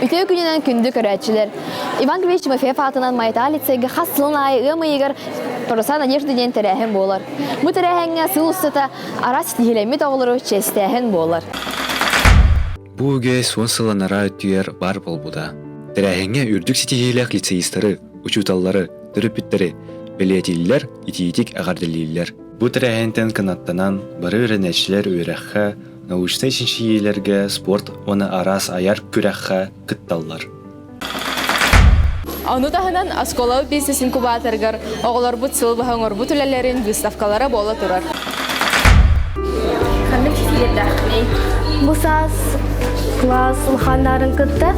Ütü gününden kündü körәтчеләр. Иван Григорьевич Тимофеев атынан Майта лицейге хаслын ай ымыйгар Тороса Надежда ден тәрәһен болар. Бу тәрәһенгә сыл устата арас тихелеме тагылыры честәһен болар. Бу үгә сон сыланара өтүер бар болбуда. Тәрәһенгә үрдүк ситихилек лицеистлары, учуталлары, төрөпүттәре, белетилләр, ититик агардылылар. Бу тәрәһентен канаттанан бары ренәчләр үрәхә, научный шинчиеләргә спорт оны арас аяр күрәхә кытталлар. Аны таһынан Аскола бизнес инкубаторгар оглар бут сыл баһаңор бут үләләрен выставкалары бола турар. Хәмдә филдәхни. Бусас класс лханнарын кытта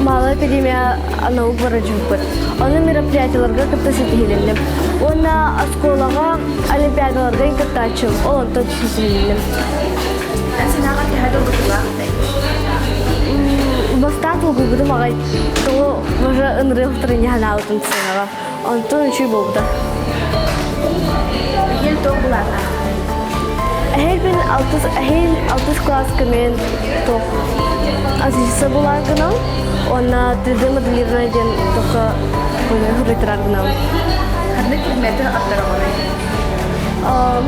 мала академия аны убарыжып. Аны мероприятияларга кытта сетилендем. Она Асколага олимпиадаларга кытта ачым. Ол тот сетилендем. Синага тәһәдә булдыла. Бастатыл губыды магай. Сол уже ынрыхтырын яна алтын сынага. Антон үчү болду. Ел тоғлар. Әһел 6 класс кемен тоқ. Азиса булагына, она 3D моделирование тоқа хурритраргына. Хәмдә хезмәте аттараганы.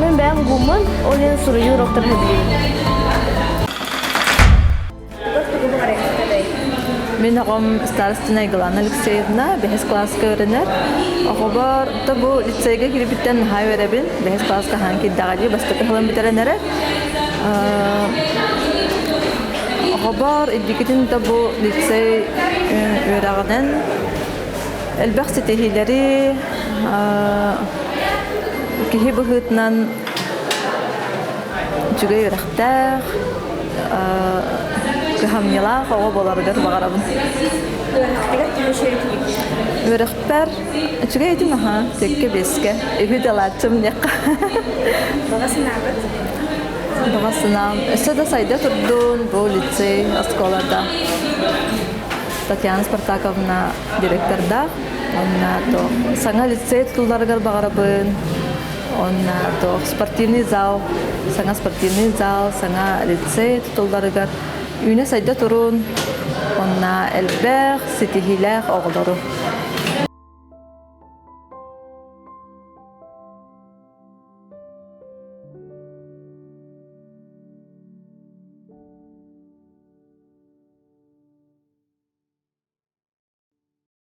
Мен бәм гуман, олен сурыю роктор хәбли. Мен ағам старостина Галана Алексеевна, бәхес класска өрінер. Ағабар, табу лицейге кіріпіттен хай веребін, бәхес класска ханки дағади, бастықы хылын бітеренері. Ағабар, иддикетін табу лицей өрағынан, әлбәқ сетехилері, кихи бұғытынан жүгей өрәқтәр, Гамнила хава боларыгар багарабын. Өрөхпәр чүгә идем аха, текке бескә. Эбидалатым нек. Багасынам. Эсседә сайда турдун бу лицей Асколада. Татьяна Спартаковна директорда. Онна то саңа лицей тулларыгар багарабын. Онна то спортивный зал, саңа лицей тулларыгар Үне сайда турун, онна элбэх, сетихилэх оғылыру.